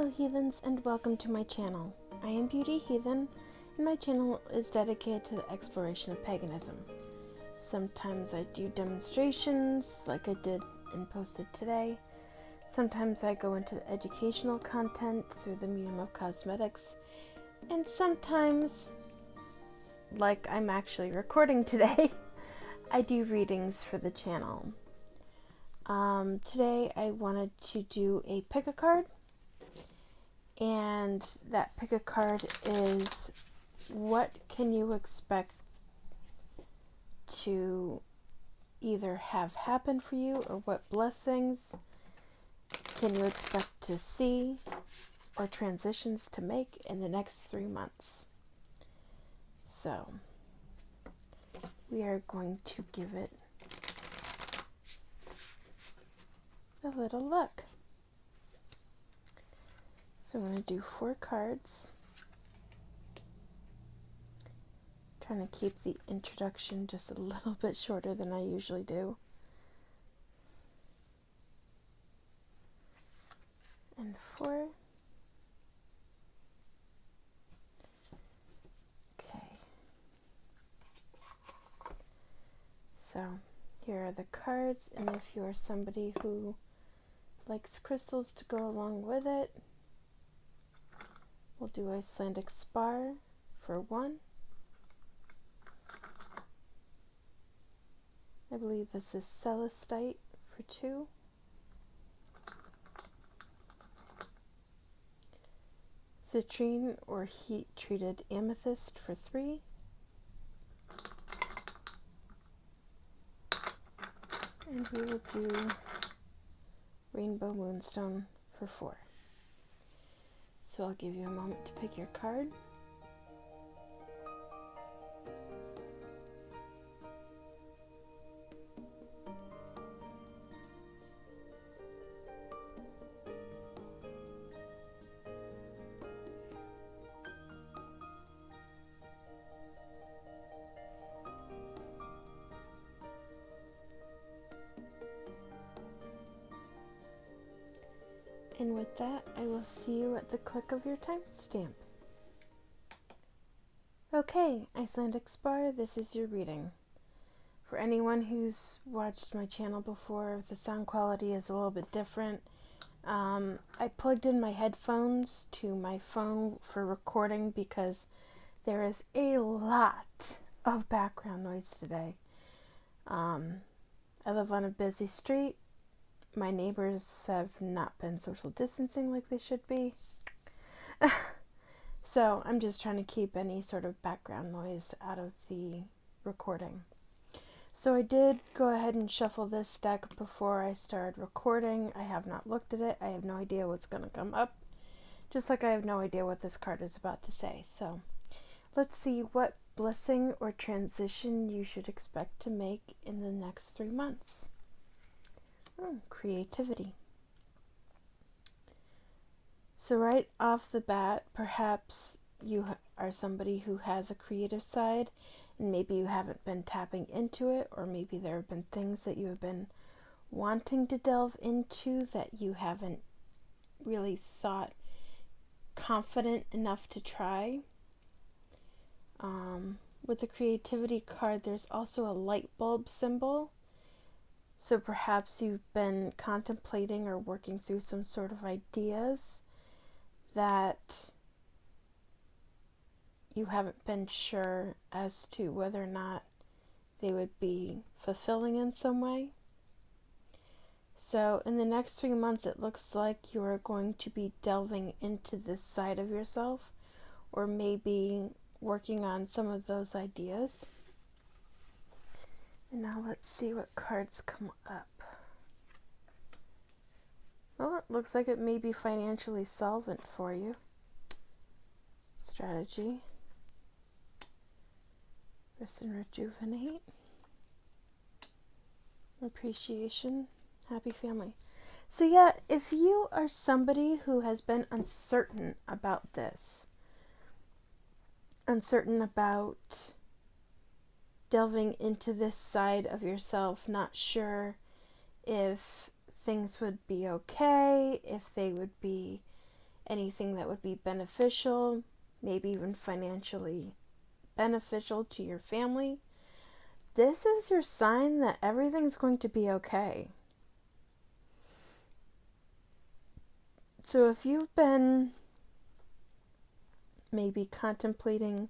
Hello heathens, and welcome to my channel. I am Beauty Heathen, and my channel is dedicated to the exploration of paganism. Sometimes I do demonstrations like I did and posted today. Sometimes I go into educational content through the medium of cosmetics. And sometimes, like I'm actually recording today, I do readings for the channel. Today I wanted to do a pick-a-card. And that pick-a-card is what can you expect to either have happen for you, or what blessings can you expect to see or transitions to make in the next 3 months. So we are going to give it a little look. So I'm going to do 4 cards. Trying to keep the introduction just a little bit shorter than I usually do. And 4. Okay. So here are the cards, and if you are somebody who likes crystals to go along with it, we'll do Icelandic spar for 1. I believe this is celestite for 2. Citrine or heat-treated amethyst for 3. And we will do rainbow moonstone for 4. So I'll give you a moment to pick your card. And with that, I will see you at the click of your timestamp. Okay, Icelandic spar, this is your reading. For anyone who's watched my channel before, the sound quality is a little bit different. I plugged in my headphones to my phone for recording because there is a lot of background noise today. I live on a busy street. My neighbors have not been social distancing like they should be. So I'm just trying to keep any sort of background noise out of the recording. So I did go ahead and shuffle this deck before I started recording. I have not looked at it. I have no idea what's going to come up. Just like I have no idea what this card is about to say. So let's see what blessing or transition you should expect to make in the next 3 months. Creativity. So right off the bat, perhaps you are somebody who has a creative side, and maybe you haven't been tapping into it, or maybe there have been things that you have been wanting to delve into that you haven't really thought confident enough to try. With the creativity card, there's also a light bulb symbol. So perhaps you've been contemplating or working through some sort of ideas that you haven't been sure as to whether or not they would be fulfilling in some way. So in the next 3 months, it looks like you are going to be delving into this side of yourself, or maybe working on some of those ideas. And now let's see what cards come up. Well, it looks like it may be financially solvent for you. Strategy. Rest and rejuvenate. Appreciation. Happy family. So yeah, if you are somebody who has been uncertain about this, uncertain about delving into this side of yourself, not sure if things would be okay, if they would be anything that would be beneficial, maybe even financially beneficial to your family, this is your sign that everything's going to be okay. So if you've been maybe contemplating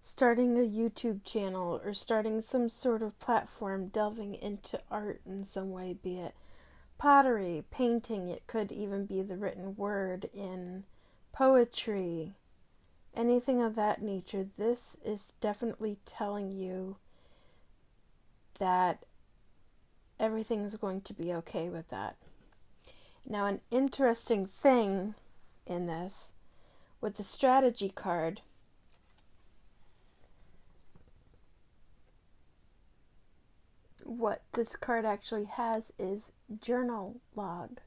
starting a YouTube channel or starting some sort of platform delving into art in some way, be it pottery, painting, it could even be the written word in poetry, anything of that nature, this is definitely telling you that everything is going to be okay with that. Now, an interesting thing in this, with the strategy card, what this card actually has is journal log.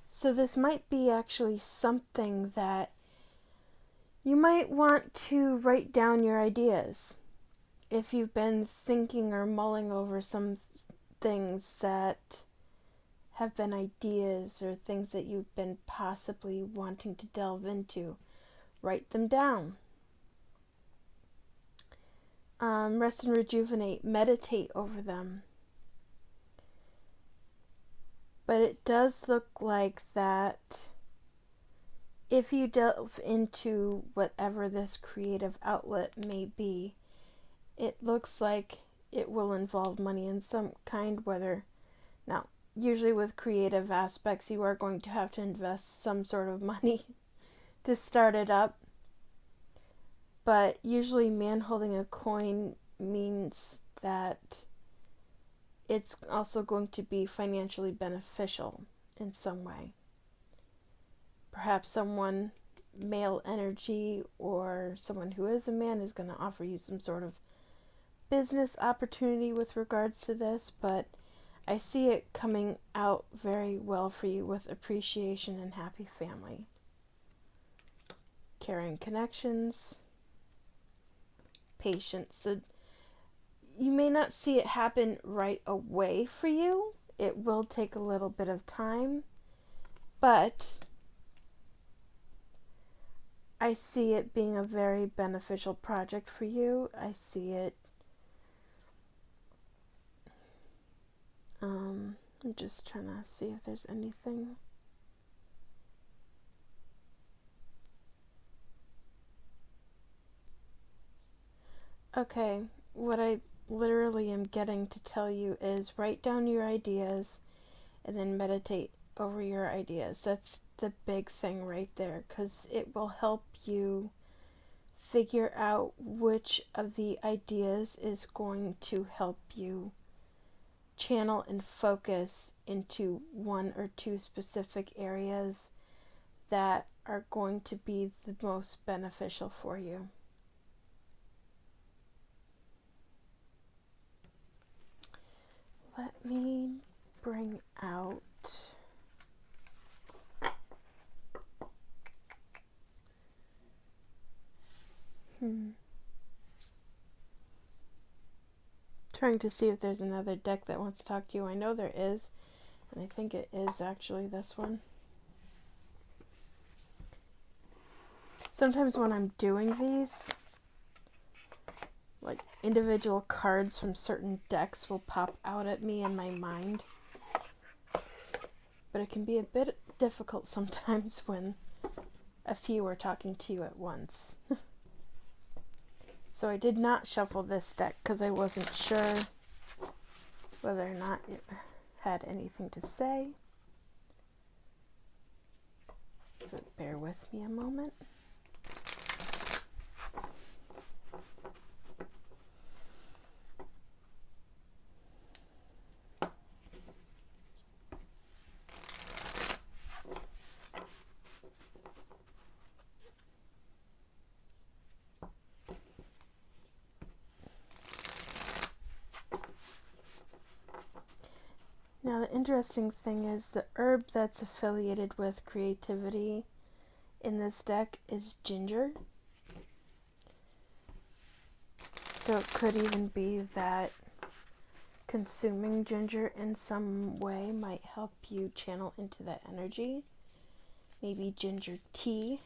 So this might be actually something that you might want to write down your ideas. If you've been thinking or mulling over some things that have been ideas or things that you've been possibly wanting to delve into, write them down. Rest and rejuvenate, meditate over them. But it does look like that if you delve into whatever this creative outlet may be, it looks like it will involve money in some kind, whether, now, usually with creative aspects, you are going to have to invest some sort of money to start it up. But usually man holding a coin means that it's also going to be financially beneficial in some way. Perhaps someone, male energy, or someone who is a man is going to offer you some sort of business opportunity with regards to this, but I see it coming out very well for you with appreciation and happy family. Caring connections, patience. So you may not see it happen right away for you. It will take a little bit of time, but I see it being a very beneficial project for you. I see it I'm just trying to see if there's anything. Okay, what I literally am getting to tell you is write down your ideas and then meditate over your ideas. That's the big thing right there, because it will help you figure out which of the ideas is going to help you channel and focus into one or two specific areas that are going to be the most beneficial for you. Let me bring out trying to see if there's another deck that wants to talk to you. I know there is, and I think it is actually this one. Sometimes when I'm doing these, like individual cards from certain decks will pop out at me in my mind. But it can be a bit difficult sometimes when a few are talking to you at once. So I did not shuffle this deck because I wasn't sure whether or not it had anything to say. So bear with me a moment. Now the interesting thing is the herb that's affiliated with creativity in this deck is ginger. So it could even be that consuming ginger in some way might help you channel into that energy. maybe ginger tea.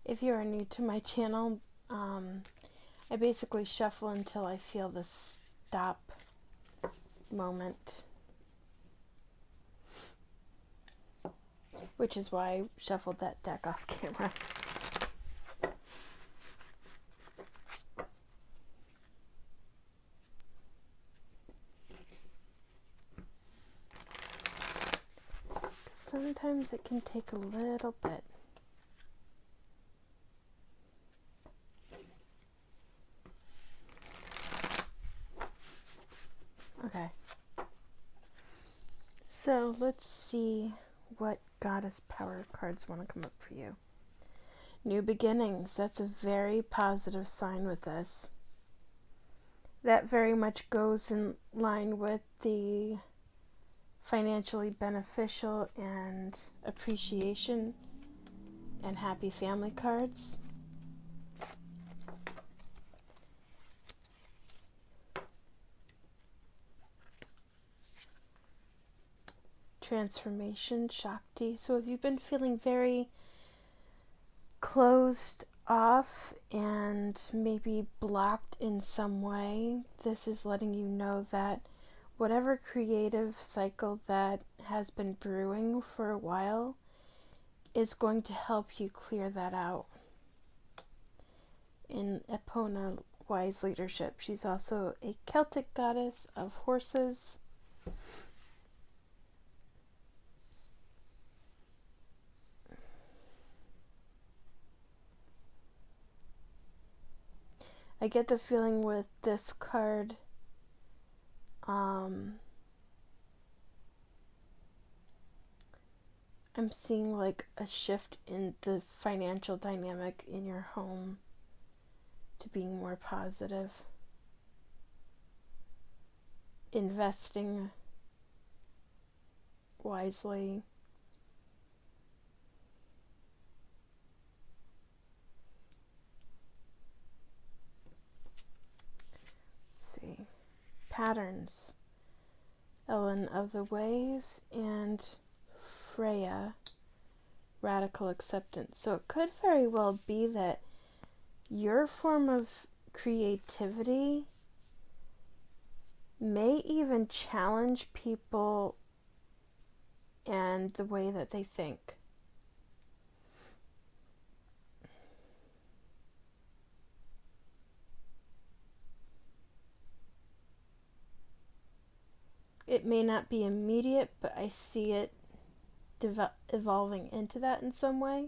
If you are new to my channel, I basically shuffle until I feel the stop moment, which is why I shuffled that deck off camera. Sometimes it can take a little bit. Okay. So let's see what Goddess Power cards want to come up for you. New beginnings. That's a very positive sign with this. That very much goes in line with the financially beneficial and appreciation and happy family cards. Transformation, Shakti. So if you've been feeling very closed off and maybe blocked in some way, this is letting you know that whatever creative cycle that has been brewing for a while is going to help you clear that out. In Epona Wise Leadership, she's also a Celtic goddess of horses. I get the feeling with this card, I'm seeing like a shift in the financial dynamic in your home to being more positive. Investing wisely. Let's see. Patterns. Ellen of the Ways and Freya, Radical Acceptance. So it could very well be that your form of creativity may even challenge people and the way that they think. It may not be immediate, but I see it evolving into that in some way.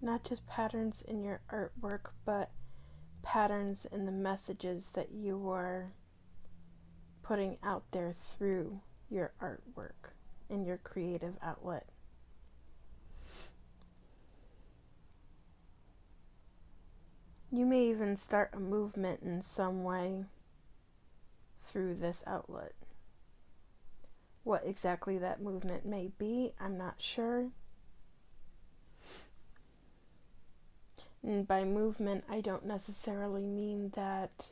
Not just patterns in your artwork, but patterns in the messages that you are putting out there through your artwork and your creative outlet. You may even start a movement in some way through this outlet. What exactly that movement may be, I'm not sure. And by movement, I don't necessarily mean that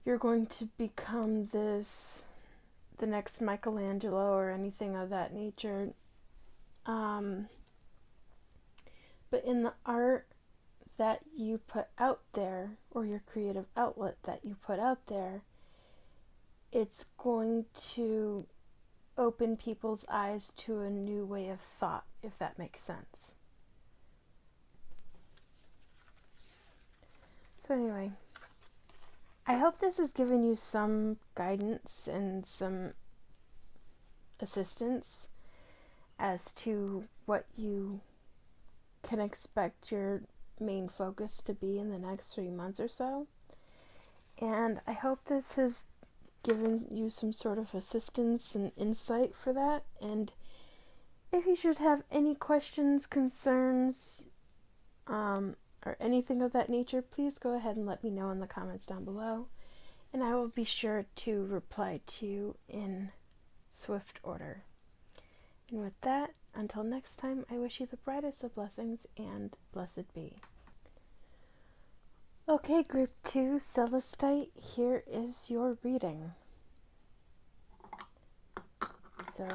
you're going to become the next Michelangelo or anything of that nature. But in the art that you put out there, or your creative outlet that you put out there, it's going to open people's eyes to a new way of thought, if that makes sense. So anyway, I hope this has given you some guidance and some assistance as to what you can expect your main focus to be in the next 3 months or so. And I hope this has given you some sort of assistance and insight for that. And if you should have any questions, concerns, or anything of that nature, please go ahead and let me know in the comments down below, and I will be sure to reply to you in swift order. And with that, until next time, I wish you the brightest of blessings, and blessed be. Okay, Group 2, Celestite, here is your reading. So,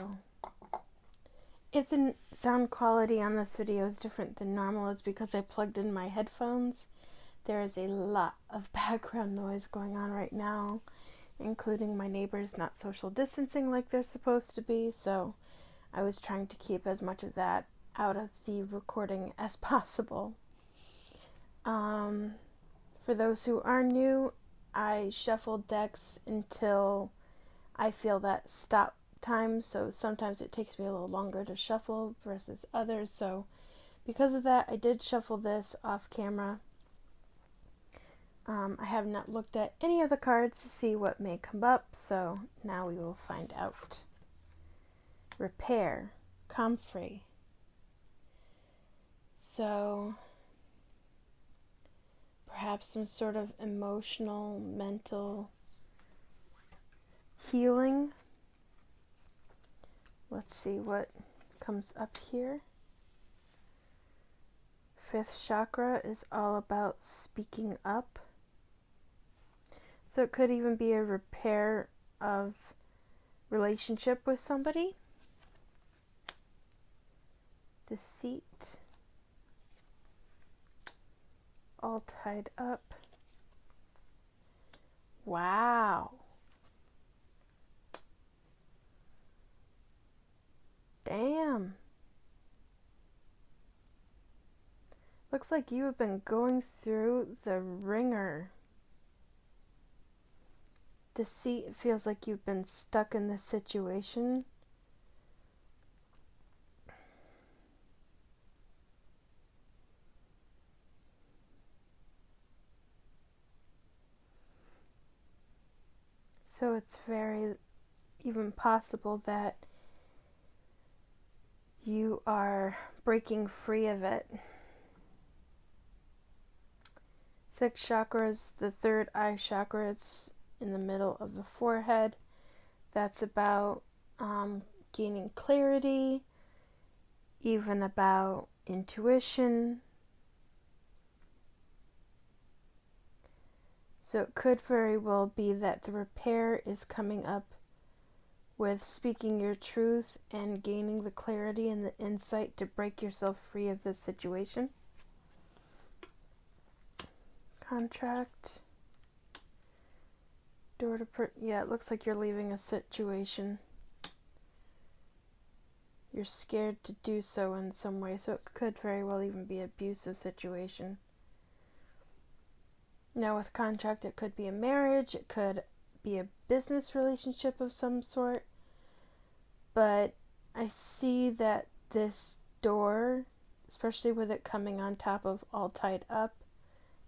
if the sound quality on this video is different than normal, it's because I plugged in my headphones. There is a lot of background noise going on right now, including my neighbors not social distancing like they're supposed to be, so I was trying to keep as much of that out of the recording as possible. For those who are new, I shuffle decks until I feel that stop time, so sometimes it takes me a little longer to shuffle versus others, so because of that, I did shuffle this off camera. I have not looked at any of the cards to see what may come up, so now we will find out. Repair, comfrey. So, perhaps some sort of emotional, mental healing. Let's see what comes up here. Fifth chakra is all about speaking up. So it could even be a repair of relationship with somebody. Deceit. All tied up. Wow. Damn. Looks like you have been going through the ringer. Deceit feels like you've been stuck in this situation. So it's very even possible that you are breaking free of it. Sixth chakra is the third eye chakra. It's in the middle of the forehead. That's about gaining clarity, even about intuition. So it could very well be that the repair is coming up with speaking your truth and gaining the clarity and the insight to break yourself free of this situation. Contract. Yeah, it looks like you're leaving a situation. You're scared to do so in some way, so it could very well even be an abusive situation. Now with contract, it could be a marriage, it could be a business relationship of some sort, but I see that this door, especially with it coming on top of all tied up,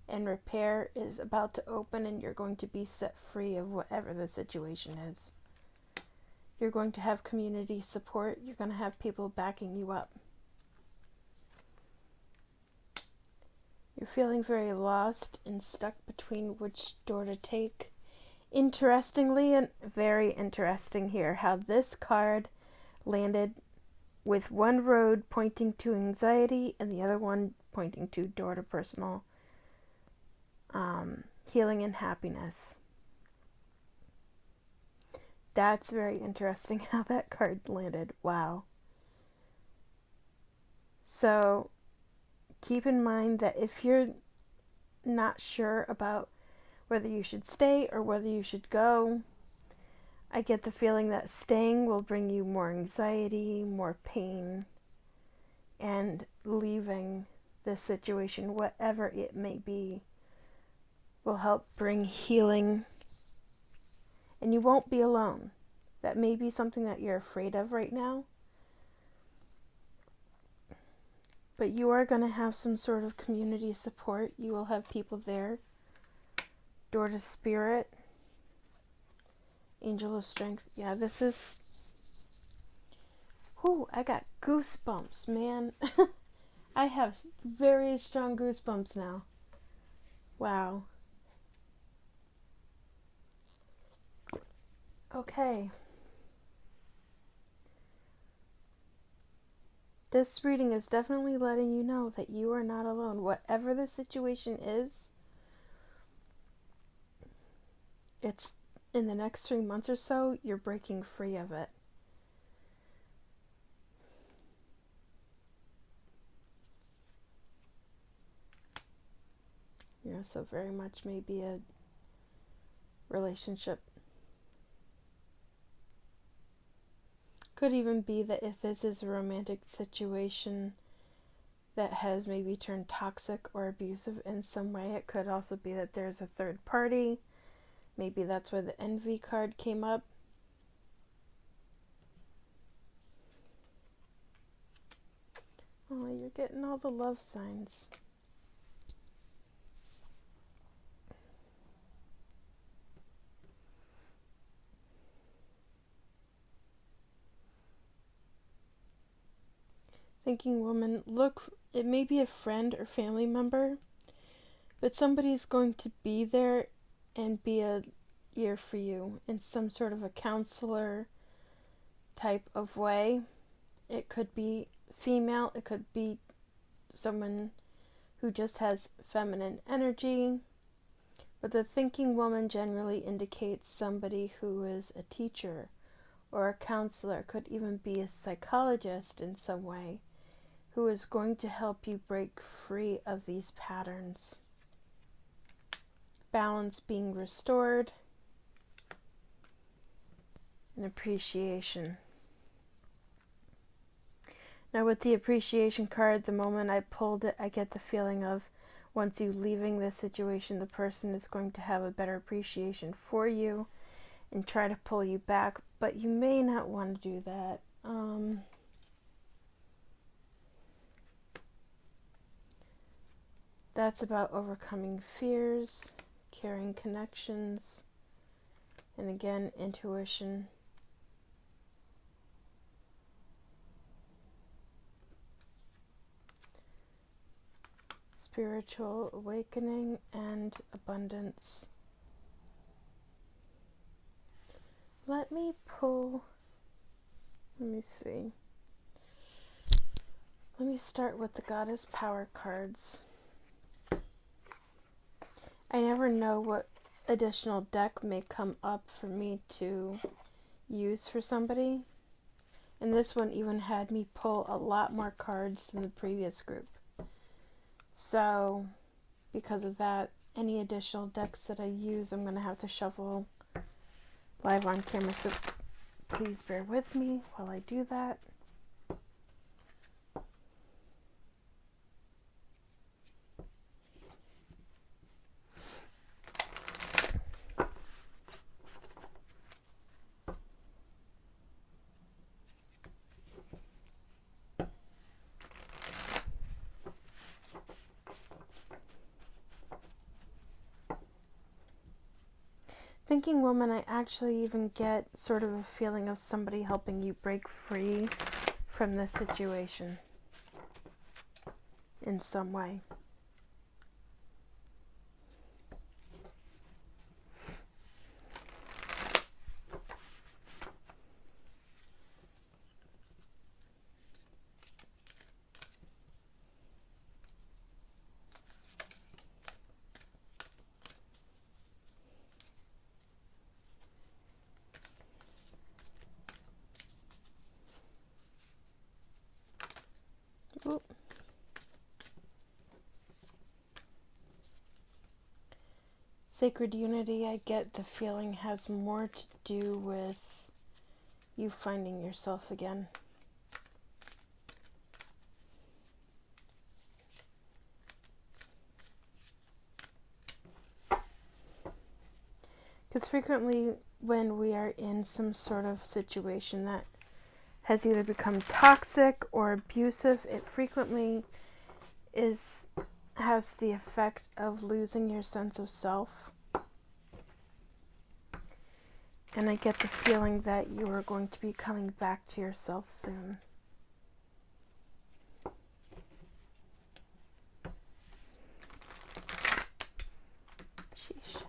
and repair is about to open, and you're going to be set free of whatever the situation is. You're going to have community support. You're going to have people backing you up. You're feeling very lost and stuck between which door to take. Interestingly, and very interesting here, how this card landed with one road pointing to anxiety and the other one pointing to door to personal healing and happiness. That's very interesting how that card landed. Wow. So keep in mind that if you're not sure about whether you should stay or whether you should go, I get the feeling that staying will bring you more anxiety, more pain, and leaving this situation, whatever it may be, will help bring healing, and you won't be alone. That may be something that you're afraid of right now, but you are going to have some sort of community support. You will have people there. Door to spirit. Angel of Strength. Yeah, this is... Whew, I got goosebumps, man. I have very strong goosebumps now. Wow. Okay. This reading is definitely letting you know that you are not alone. Whatever the situation is, it's in the next 3 months or so, you're breaking free of it. Yeah, so very much maybe a relationship. Could even be that if this is a romantic situation that has maybe turned toxic or abusive in some way, it could also be that there's a third party. Maybe that's where the envy card came up. Oh, you're getting all the love signs. Thinking woman, look, it may be a friend or family member, but somebody's going to be there and be a ear for you in some sort of a counselor type of way. It could be female, it could be someone who just has feminine energy, but the thinking woman generally indicates somebody who is a teacher or a counselor, could even be a psychologist in some way, who is going to help you break free of these patterns. Balance being restored, and appreciation. Now with the appreciation card, the moment I pulled it, I get the feeling of once you leaving this situation, the person is going to have a better appreciation for you and try to pull you back, but you may not want to do that. That's about overcoming fears, caring connections, and again, intuition. Spiritual awakening and abundance. Let me see. Let me start with the Goddess Power cards. I never know what additional deck may come up for me to use for somebody. And this one even had me pull a lot more cards than the previous group. So, because of that, any additional decks that I use, I'm going to have to shuffle live on camera. So please bear with me while I do that. Thinking woman, I actually even get sort of a feeling of somebody helping you break free from this situation in some way. Oop. Sacred unity, I get the feeling, has more to do with you finding yourself again. Because frequently when we are in some sort of situation that has either become toxic or abusive, it frequently has the effect of losing your sense of self. And I get the feeling that you are going to be coming back to yourself soon. Sheesh.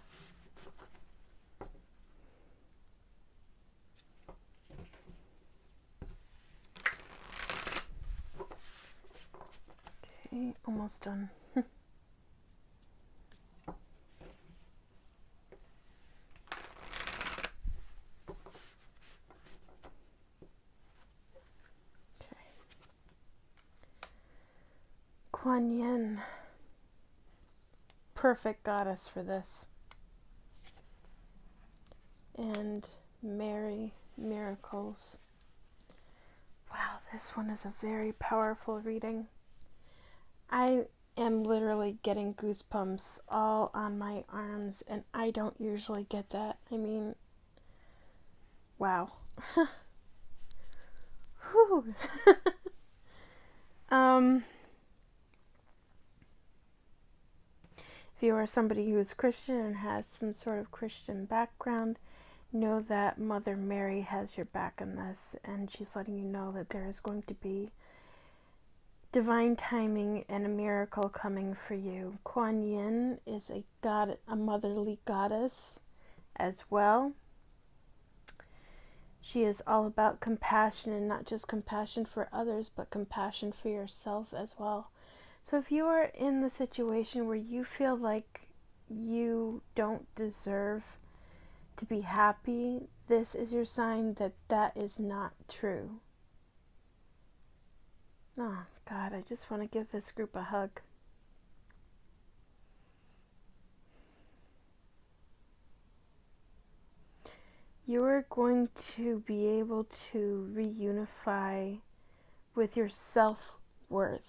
Okay, almost done. Kuan Yin. Perfect goddess for this. And Mary Miracles. Wow, this one is a very powerful reading. I am literally getting goosebumps all on my arms, and I don't usually get that. I mean, wow. Whew. If you are somebody who is Christian and has some sort of Christian background, know that Mother Mary has your back in this, and she's letting you know that there is going to be divine timing and a miracle coming for you. Kuan Yin is a motherly goddess as well. She is all about compassion, and not just compassion for others, but compassion for yourself as well. So if you are in the situation where you feel like you don't deserve to be happy, this is your sign that that is not true. Oh, God, I just want to give this group a hug. You are going to be able to reunify with your self-worth.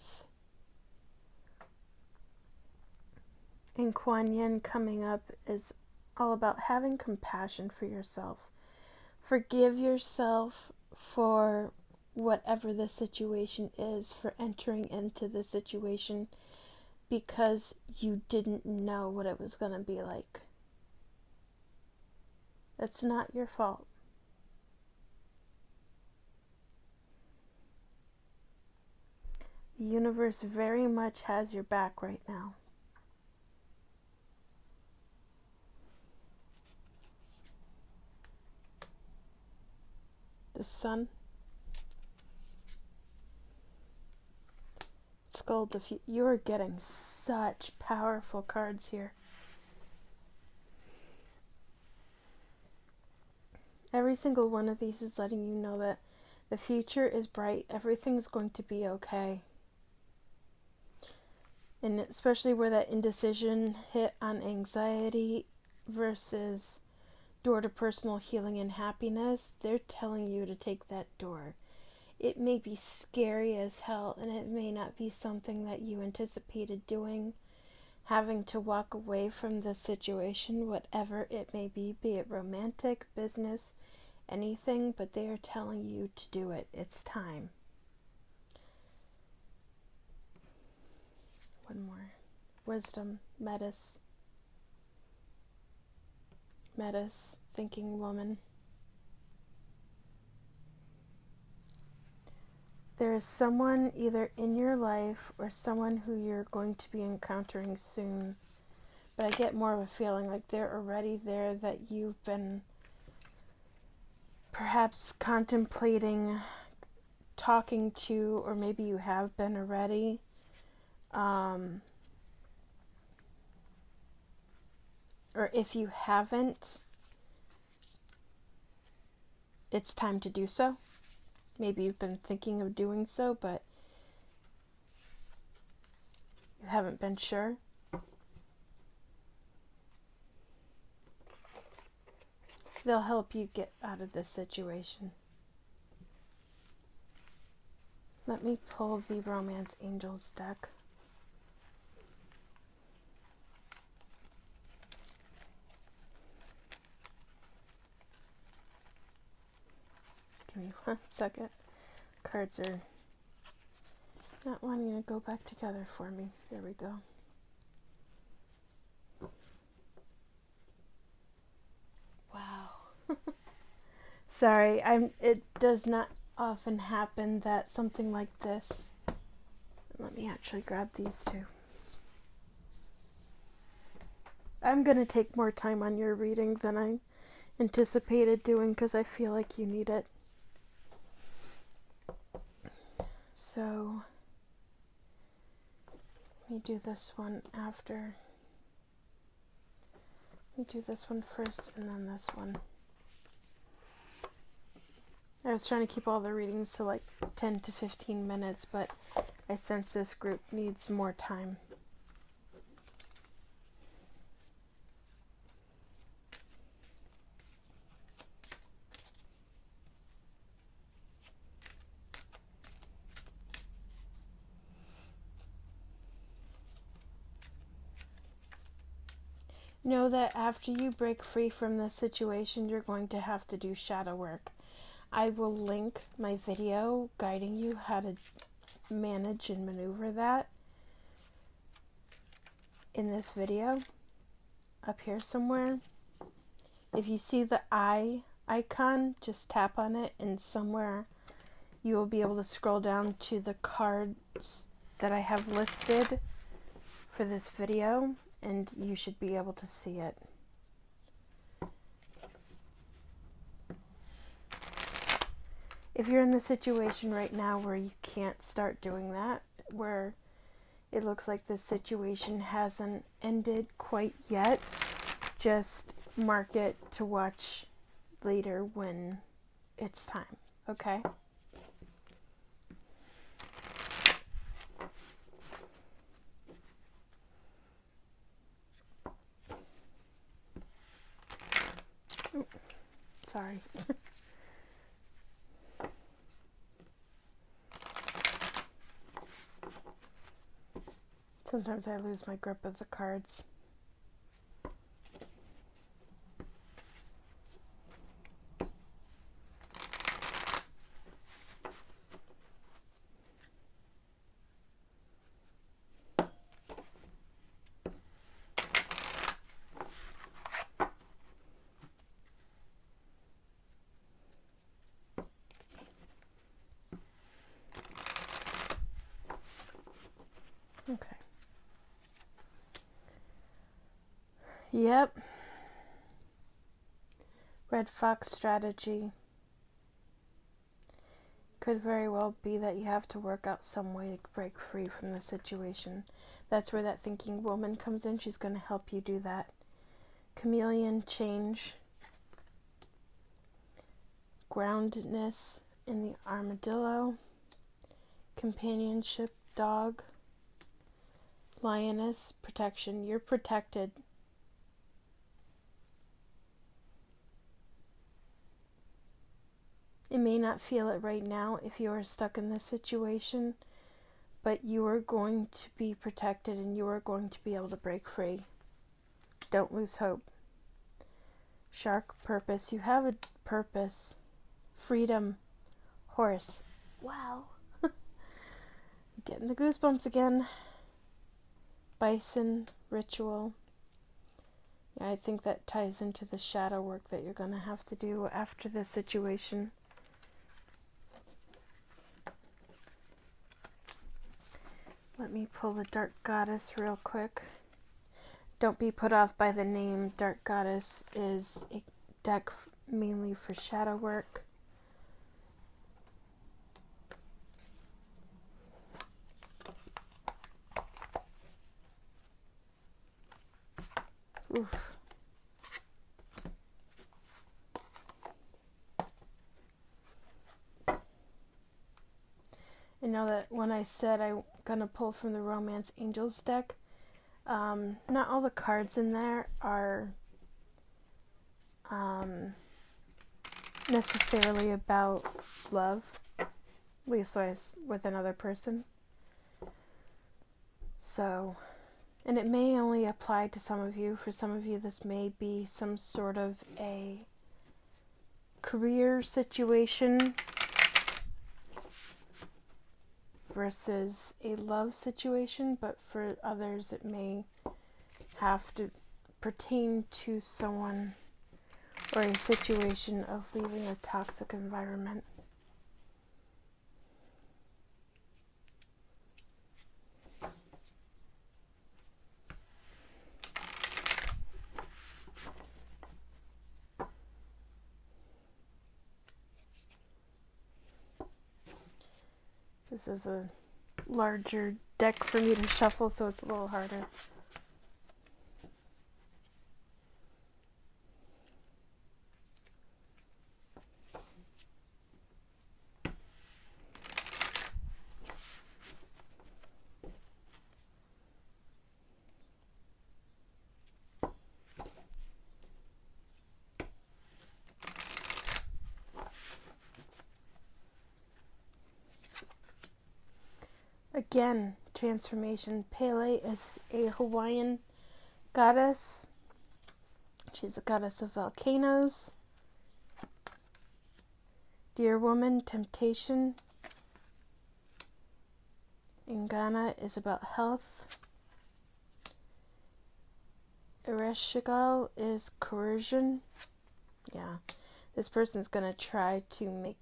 And Kuan Yin coming up is all about having compassion for yourself. Forgive yourself for whatever the situation is, for entering into the situation because you didn't know what it was going to be like. That's not your fault. The universe very much has your back right now. The Sun. Skull. You're getting such powerful cards here. Every single one of these is letting you know that the future is bright. Everything's going to be okay. And especially where that indecision hit on anxiety versus door to personal healing and happiness, they're telling you to take that door. It may be scary as hell, and it may not be something that you anticipated doing, having to walk away from the situation, whatever it may be it romantic, business, anything, but they are telling you to do it. It's time. One more. Wisdom, Metis, thinking woman. There is someone either in your life or someone who you're going to be encountering soon. But I get more of a feeling like they're already there, that you've been perhaps contemplating talking to, or maybe you have been already. Or if you haven't, it's time to do so. Maybe you've been thinking of doing so, but you haven't been sure. They'll help you get out of this situation. Let me pull the Romance Angels deck. Just give me 1 second. Cards are not wanting to go back together for me. There we go. Wow. Sorry, it does not often happen that something like this. Let me actually grab these two. I'm gonna take more time on your reading than I anticipated doing because I feel like you need it. So, let me do this one after. Let me do this one first and then this one. I was trying to keep all the readings to like 10 to 15 minutes, but I sense this group needs more time. Know that after you break free from this situation, you're going to have to do shadow work. I will link my video guiding you how to manage and maneuver that in this video up here somewhere. If you see the eye icon, just tap on it, and somewhere you will be able to scroll down to the cards that I have listed for this video, and you should be able to see it. If you're in the situation right now where you can't start doing that, where it looks like this situation hasn't ended quite yet, just mark it to watch later when it's time, okay? Ooh, sorry. Sometimes I lose my grip of the cards. Okay. Yep. Red Fox strategy. Could very well be that you have to work out some way to break free from the situation. That's where that thinking woman comes in. She's going to help you do that. Chameleon change. Groundedness in the armadillo. Companionship dog. Lioness protection. You're protected. It may not feel it right now if you are stuck in this situation, but you are going to be protected and you are going to be able to break free. Don't lose hope. Shark purpose. You have a purpose. Freedom. Horse. Wow. Getting the goosebumps again. Bison. Ritual. Yeah, I think that ties into the shadow work that you're going to have to do after this situation. Let me pull the Dark Goddess real quick. Don't be put off by the name. Dark Goddess is a deck mainly for shadow work. Oof. I know that when I said I'm gonna pull from the Romance Angels deck, not all the cards in there are necessarily about love, leastwise with another person. So, and it may only apply to some of you. For some of you, this may be some sort of a career situation versus a love situation, but for others it may have to pertain to someone or a situation of leaving a toxic environment. This is a larger deck for me to shuffle, so it's a little harder. Again, transformation. Pele is a Hawaiian goddess. She's a goddess of volcanoes. Dear woman, temptation. Ingana is about health. Ereshigal is coercion. Yeah, this person's gonna try to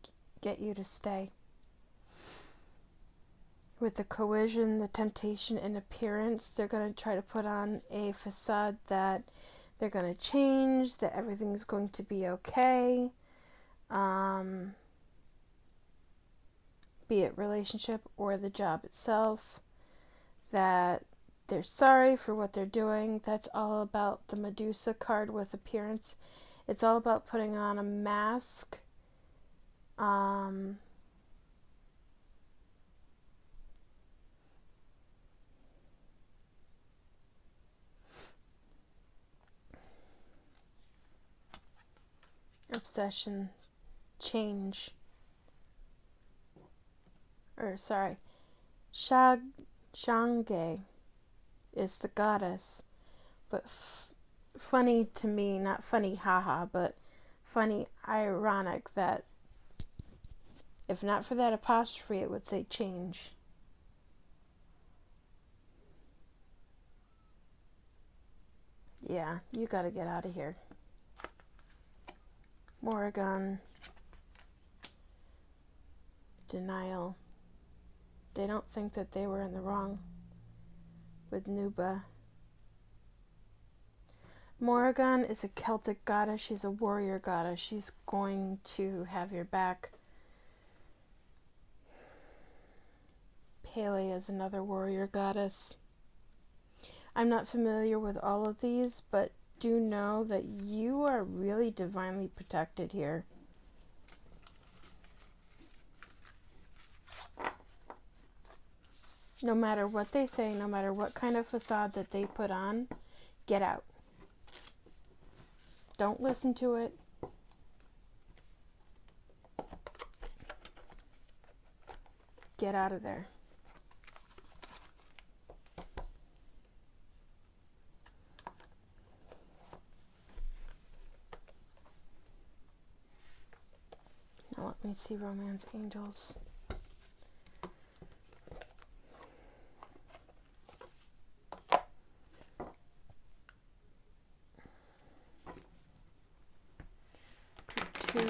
get you to stay. With the coercion, the temptation, and appearance, they're going to try to put on a facade that they're going to change, that everything's going to be okay. Be it relationship or the job itself. That they're sorry for what they're doing. That's all about the Medusa card with appearance. It's all about putting on a mask. Obsession, change, Shange is the goddess, but funny to me, not funny haha, but funny ironic that if not for that apostrophe it would say change. Yeah, you gotta get out of here. Morrigan. Denial. They don't think that they were in the wrong with Nuba. Morrigan is a Celtic goddess. She's a warrior goddess. She's going to have your back. Pele is another warrior goddess. I'm not familiar with all of these, but do know that you are really divinely protected here. No matter what they say, no matter what kind of facade that they put on, get out. Don't listen to it. Get out of there. Now let me see Romance Angels. Two.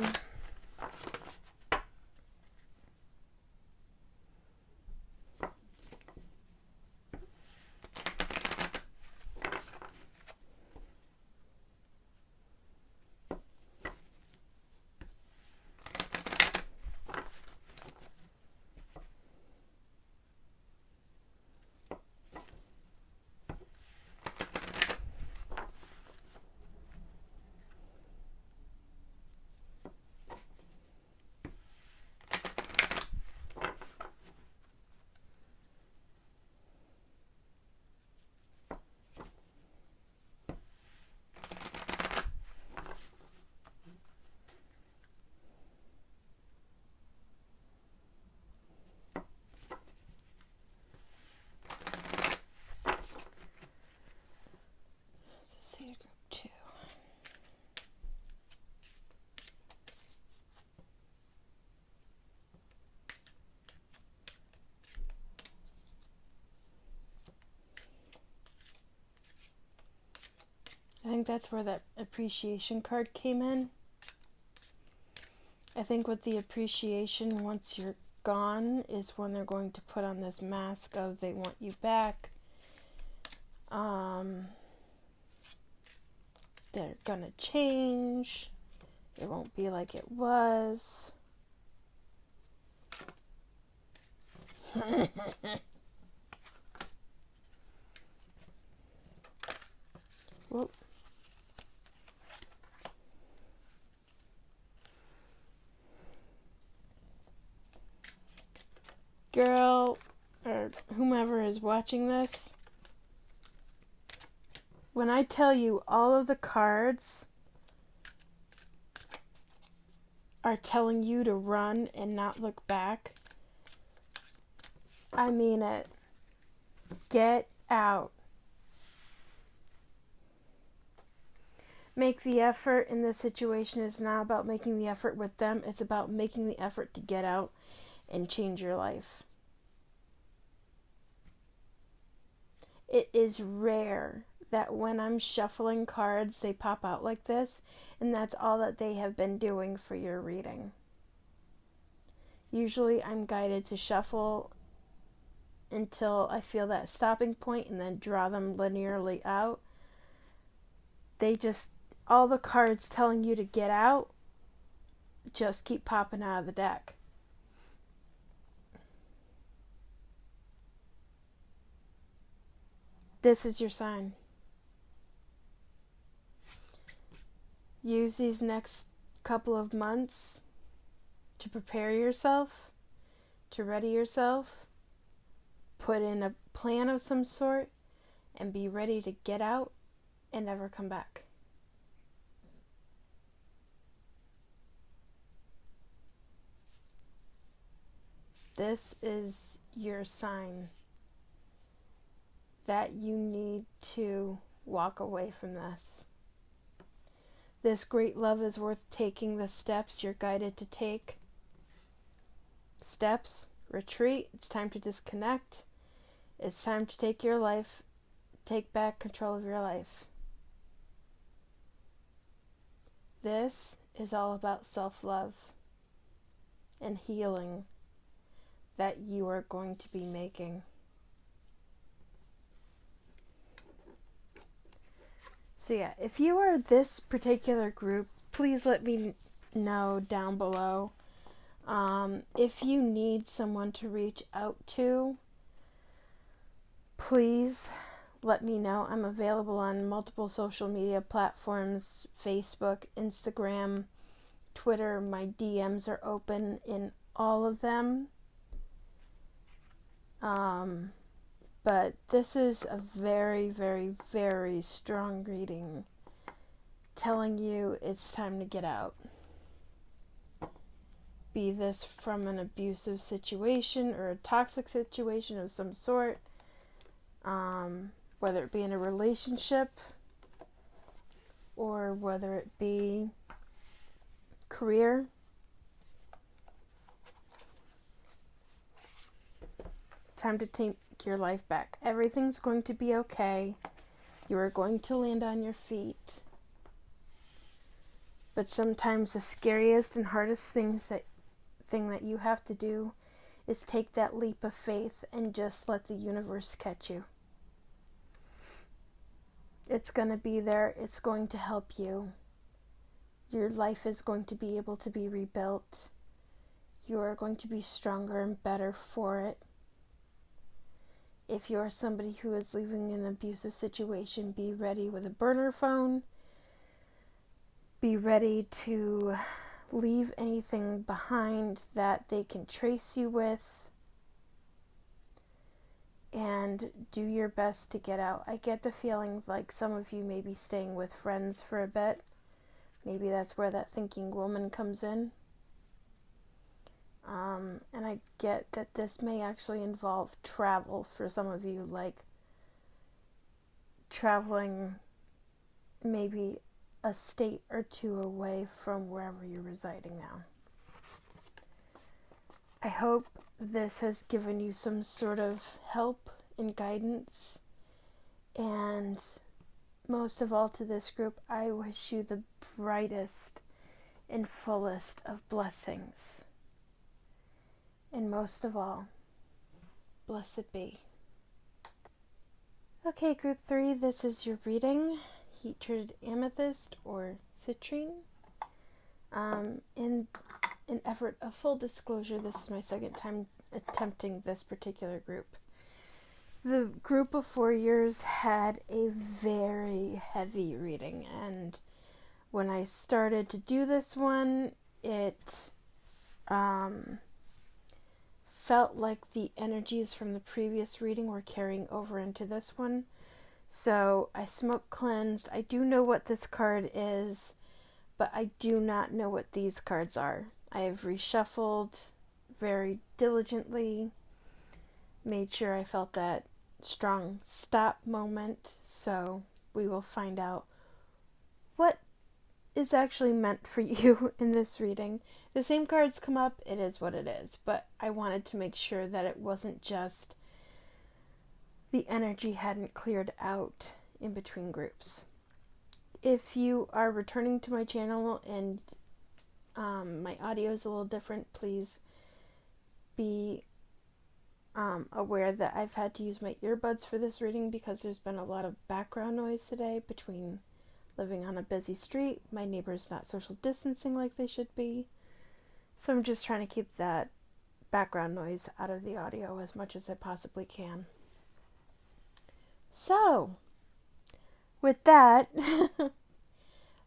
think that's where that appreciation card came in. I think with the appreciation, once you're gone, is when they're going to put on this mask of they want you back. They're gonna change. It won't be like it was. Whoop. Girl, or whomever is watching this, when I tell you all of the cards are telling you to run and not look back, I mean it. Get out. Make the effort in this situation is not about making the effort with them. It's about making the effort to get out and change your life. It is rare that when I'm shuffling cards, they pop out like this, and that's all that they have been doing for your reading. Usually I'm guided to shuffle until I feel that stopping point and then draw them linearly out. All the cards telling you to get out just keep popping out of the deck. This is your sign. Use these next couple of months to prepare yourself, to ready yourself, put in a plan of some sort, and be ready to get out and never come back. This is your sign that you need to walk away from this. This great love is worth taking the steps you're guided to take. Steps, retreat, it's time to disconnect. It's time to take back control of your life. This is all about self-love and healing that you are going to be making. So yeah, if you are this particular group, please let me know down below. If you need someone to reach out to, please let me know. I'm available on multiple social media platforms, Facebook, Instagram, Twitter. My DMs are open in all of them. But this is a very, very, very strong reading telling you it's time to get out. Be this from an abusive situation or a toxic situation of some sort, whether it be in a relationship or whether it be career. Time to take your life back. Everything's going to be okay. You are going to land on your feet. But sometimes the scariest and hardest thing that you have to do is take that leap of faith and just let the universe catch you. It's going to be there. It's going to help you. Your life is going to be able to be rebuilt. You are going to be stronger and better for it. If you are somebody who is leaving an abusive situation, be ready with a burner phone. Be ready to leave anything behind that they can trace you with. And do your best to get out. I get the feeling like some of you may be staying with friends for a bit. Maybe that's where that thinking woman comes in. And I get that this may actually involve travel for some of you, like traveling maybe a state or two away from wherever you're residing now. I hope this has given you some sort of help and guidance, and most of all to this group, I wish you the brightest and fullest of blessings. And most of all, blessed be. Okay, group 3, this is your reading. Heat-treated amethyst or citrine. In an effort of full disclosure, this is my second time attempting this particular group. The group of 4 years had a very heavy reading, and when I started to do this one, it felt like the energies from the previous reading were carrying over into this one. So I smoke cleansed. I do know what this card is, but I do not know what these cards are. I have reshuffled very diligently, made sure I felt that strong stop moment, so we will find out what is actually meant for you in this reading. The same cards come up, it is what it is, but I wanted to make sure that it wasn't just the energy hadn't cleared out in between groups. If you are returning to my channel and my audio is a little different, please be aware that I've had to use my earbuds for this reading because there's been a lot of background noise today between living on a busy street, my neighbors not social distancing like they should be. So I'm just trying to keep that background noise out of the audio as much as I possibly can. So, with that,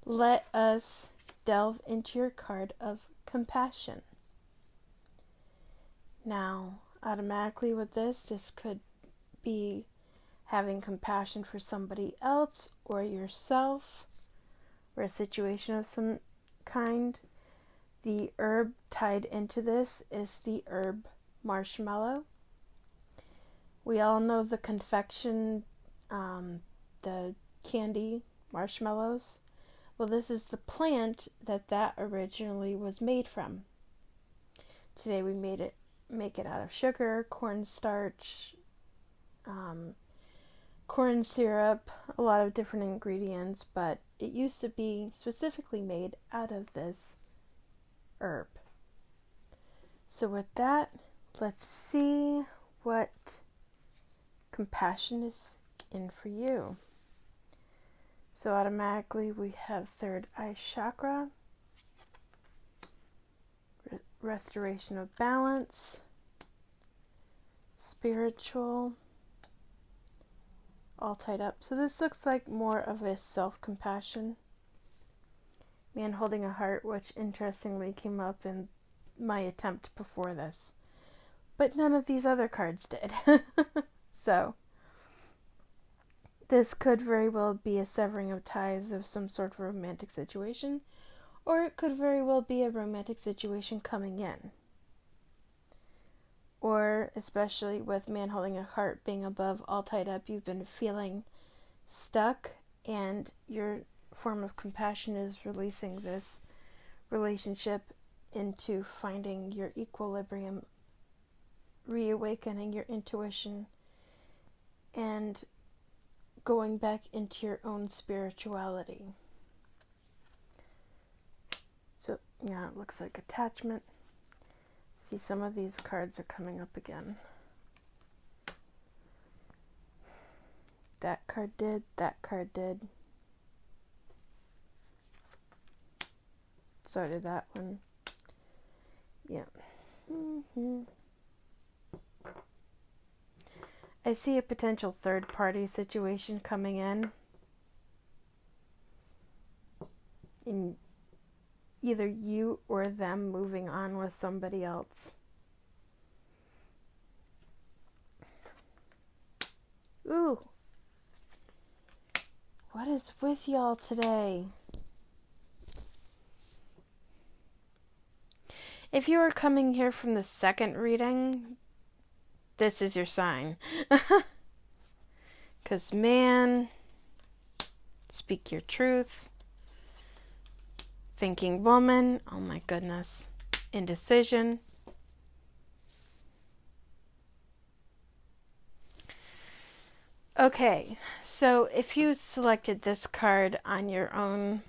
let us delve into your card of compassion. Now, automatically with this could be having compassion for somebody else or yourself or a situation of some kind. The herb tied into this is the herb marshmallow. We all know the confection, the candy marshmallows. Well, this is the plant that originally was made from. Today we make it out of sugar, cornstarch, corn syrup, a lot of different ingredients, but it used to be specifically made out of this herb. So with that, let's see what compassion is in for you. So automatically we have third eye chakra, restoration of balance, spiritual, all tied up. So this looks like more of a self-compassion. Man holding a heart, which interestingly came up in my attempt before this. But none of these other cards did. So, this could very well be a severing of ties of some sort of romantic situation, or it could very well be a romantic situation coming in. Or, especially with man holding a heart being above, all tied up, you've been feeling stuck, and your form of compassion is releasing this relationship into finding your equilibrium, reawakening your intuition, and going back into your own spirituality. So, yeah, it looks like attachment. See, some of these cards are coming up again. That card did, that card did. So did that one. Yeah. I see a potential third-party situation coming in either you or them moving on with somebody else. Ooh. What is with y'all today? If you are coming here from the second reading, this is your sign. 'Cause man, speak your truth. Thinking woman, oh my goodness. Indecision. Okay, so if you selected this card on your own,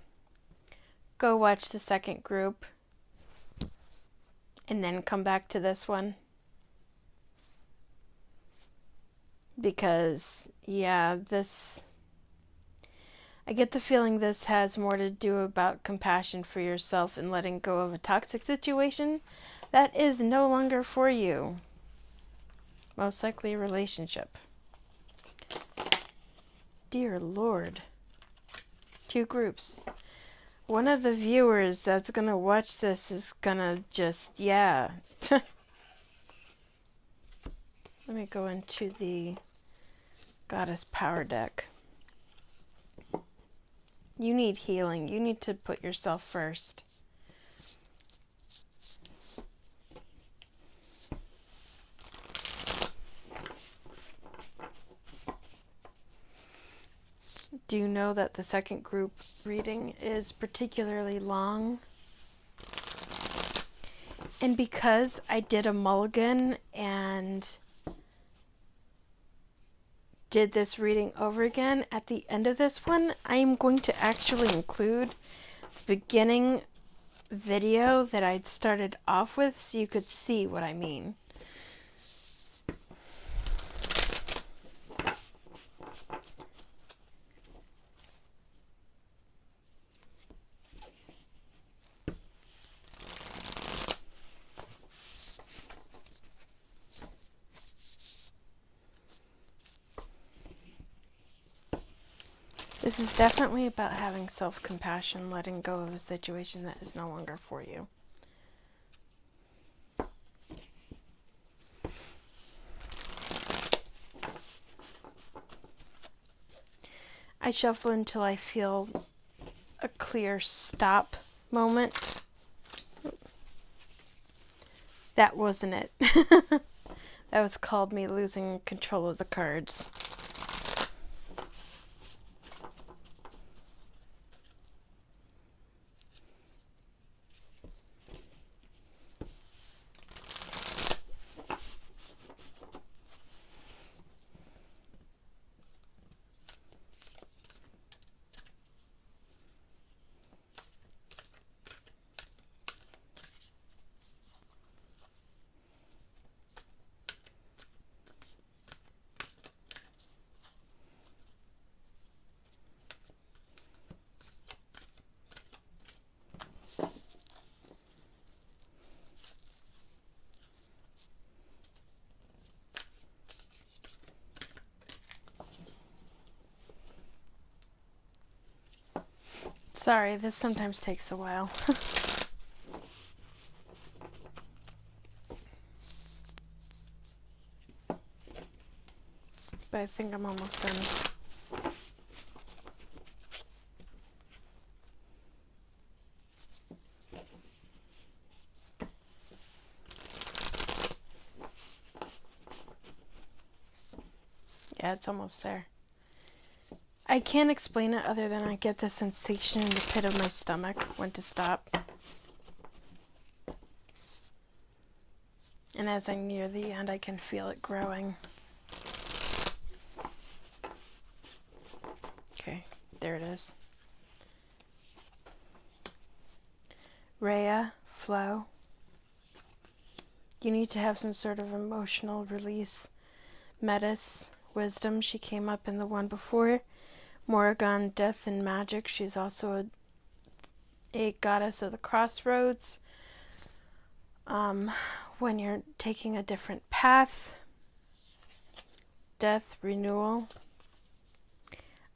go watch the second group and then come back to this one. Because, yeah, I get the feeling this has more to do about compassion for yourself and letting go of a toxic situation that is no longer for you. Most likely a relationship. Dear Lord. 2 groups. One of the viewers that's gonna watch this is gonna just, yeah. Let me go into the Goddess Power deck. You need healing. You need to put yourself first. Do you know that the second group reading is particularly long? And because I did a mulligan and did this reading over again, at the end of this one, I am going to actually include the beginning video that I'd started off with so you could see what I mean. This is definitely about having self-compassion, letting go of a situation that is no longer for you. I shuffle until I feel a clear stop moment. That wasn't it. That was called me losing control of the cards. Sorry, this sometimes takes a while. But I think I'm almost done. Yeah, it's almost there. I can't explain it other than I get the sensation in the pit of my stomach when to stop. And as I near the end, I can feel it growing. Okay, there it is. Rhea, flow. You need to have some sort of emotional release. Metis, wisdom. She came up in the one before. Morrigan, death and magic. She's also a goddess of the crossroads. When you're taking a different path. Death, renewal.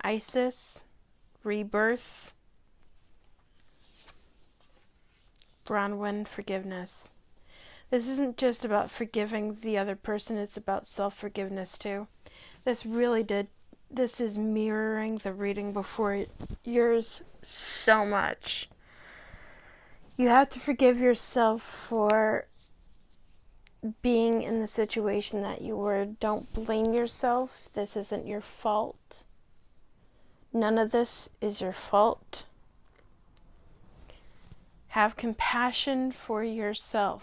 Isis, rebirth. Bronwyn, forgiveness. This isn't just about forgiving the other person, it's about self-forgiveness too. This is mirroring the reading before yours so much. You have to forgive yourself for being in the situation that you were. Don't blame yourself. This isn't your fault. None of this is your fault. Have compassion for yourself.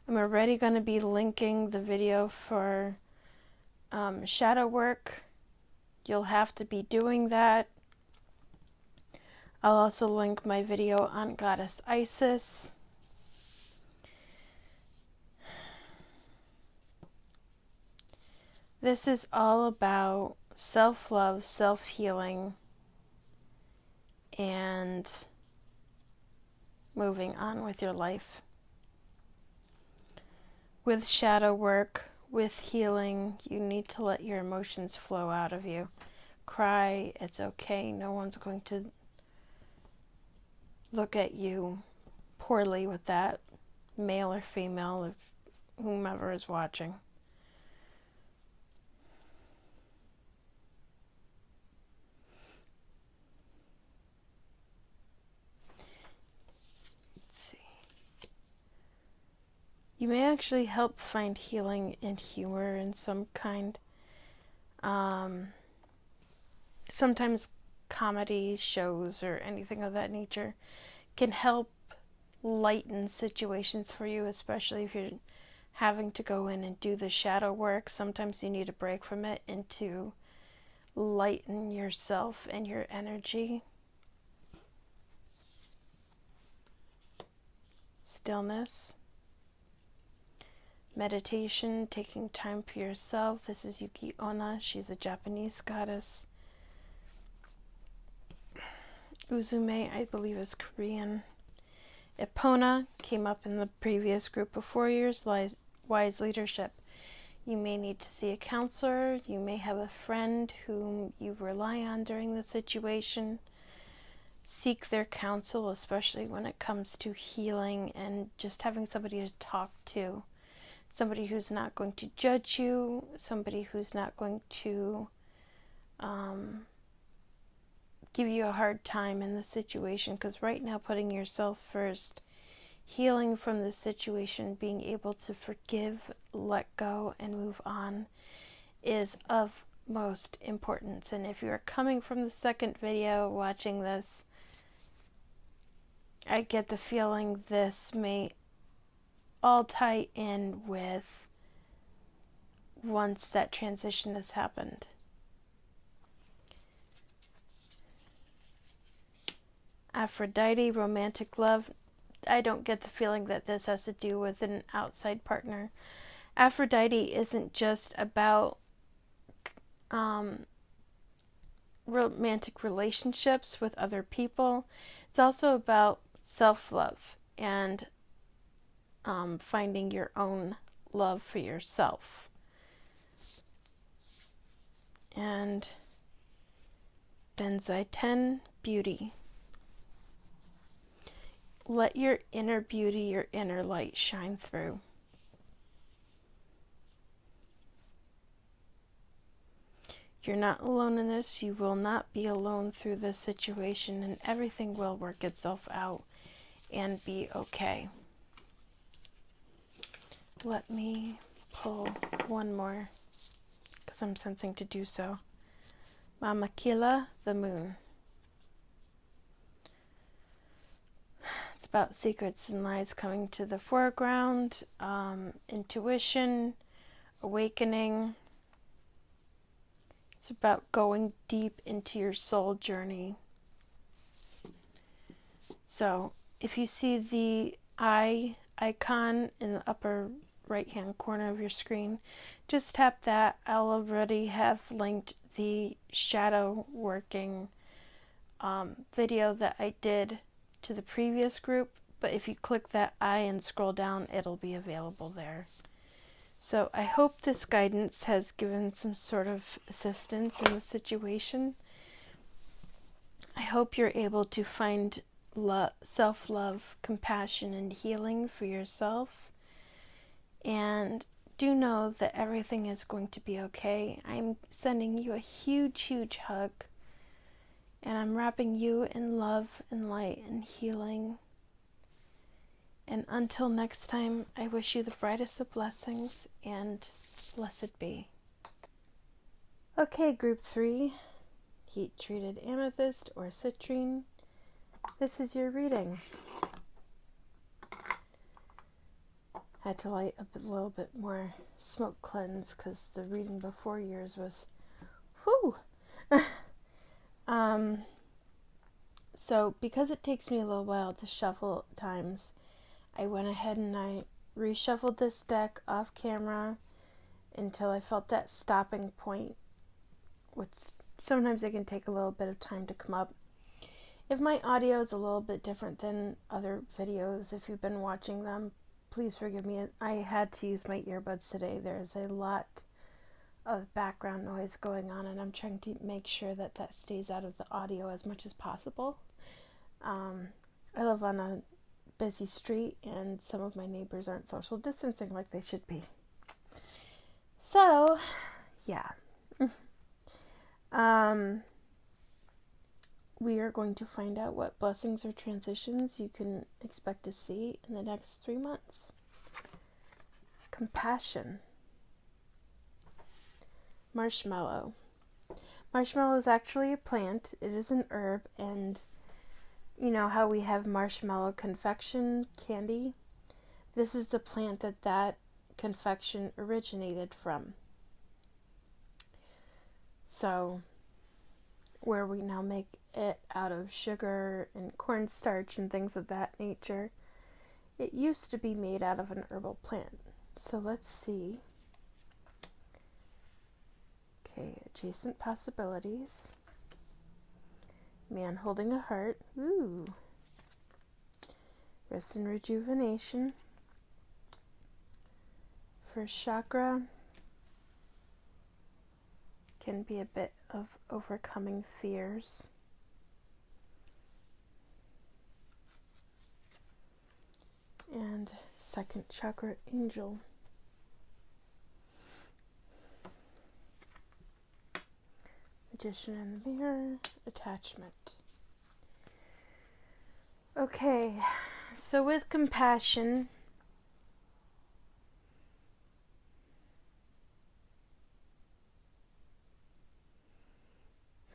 I'm already going to be linking the video for shadow work, you'll have to be doing that. I'll also link my video on Goddess Isis. This is all about self-love, self-healing, and moving on with your life. With shadow work, with healing, you need to let your emotions flow out of you. Cry, it's okay. No one's going to look at you poorly with that, male or female, if whomever is watching. You may actually help find healing and humor in some kind. Sometimes comedy shows or anything of that nature can help lighten situations for you, especially if you're having to go in and do the shadow work. Sometimes you need a break from it and to lighten yourself and your energy. Stillness. Meditation, taking time for yourself. This is Yuki Onna. She's a Japanese goddess. Uzume, I believe, is Korean. Epona came up in the previous group of 4 years. Wise leadership. You may need to see a counselor. You may have a friend whom you rely on during the situation. Seek their counsel, especially when it comes to healing and just having somebody to talk to. Somebody who's not going to judge you, somebody who's not going to give you a hard time in the situation, because right now putting yourself first, healing from the situation, being able to forgive, let go, and move on is of most importance. And if you are coming from the second video watching this, I get the feeling this may all tie in with once that transition has happened. Aphrodite, romantic love. I don't get the feeling that this has to do with an outside partner. Aphrodite isn't just about romantic relationships with other people. It's also about self-love and finding your own love for yourself. And Denzai 10, beauty. Let your inner beauty, your inner light shine through. You're not alone in this. You will not be alone through this situation, and everything will work itself out and be okay. Let me pull one more, because I'm sensing to do so. Mama Kila, the moon. It's about secrets and lies coming to the foreground, intuition, awakening. It's about going deep into your soul journey. So if you see the eye icon in the upper right hand corner of your screen, just tap that. I'll already have linked the shadow working video that I did to the previous group, but if you click that eye and scroll down, it'll be available there. So I hope this guidance has given some sort of assistance in the situation. I hope you're able to find self-love, compassion, and healing for yourself. And do know that everything is going to be okay. I'm sending you a huge, huge hug. And I'm wrapping you in love and light and healing. And until next time, I wish you the brightest of blessings and blessed be. Okay, group 3, heat treated amethyst or citrine. This is your reading. I had to light up a little bit more smoke cleanse because the reading before yours was, whew. So because it takes me a little while to shuffle at times, I went ahead and I reshuffled this deck off camera until I felt that stopping point, which sometimes it can take a little bit of time to come up. If my audio is a little bit different than other videos, if you've been watching them, please forgive me. I had to use my earbuds today. There's a lot of background noise going on, and I'm trying to make sure that that stays out of the audio as much as possible. I live on a busy street, and some of my neighbors aren't social distancing like they should be. So, yeah. We are going to find out what blessings or transitions you can expect to see in the next 3 months. Compassion. Marshmallow. Marshmallow is actually a plant. It is an herb, and you know how we have marshmallow confection candy? This is the plant that confection originated from. So, where we now make it out of sugar and cornstarch and things of that nature, it used to be made out of an herbal plant. So let's see. Okay, adjacent possibilities. Man holding a heart. Ooh. Rest and rejuvenation. First chakra can be a bit of overcoming fears. And second chakra, angel. Magician in the mirror, attachment. Okay, so with compassion,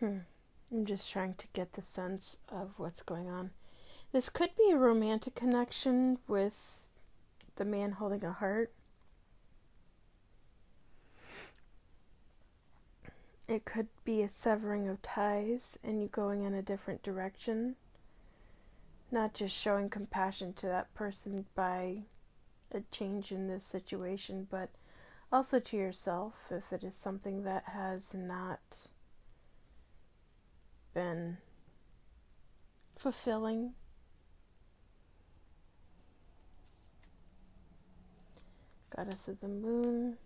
I'm just trying to get the sense of what's going on. This could be a romantic connection with the man holding a heart. It could be a severing of ties and you going in a different direction. Not just showing compassion to that person by a change in this situation, but also to yourself if it is something that has not been fulfilling. Goddess of the Moon.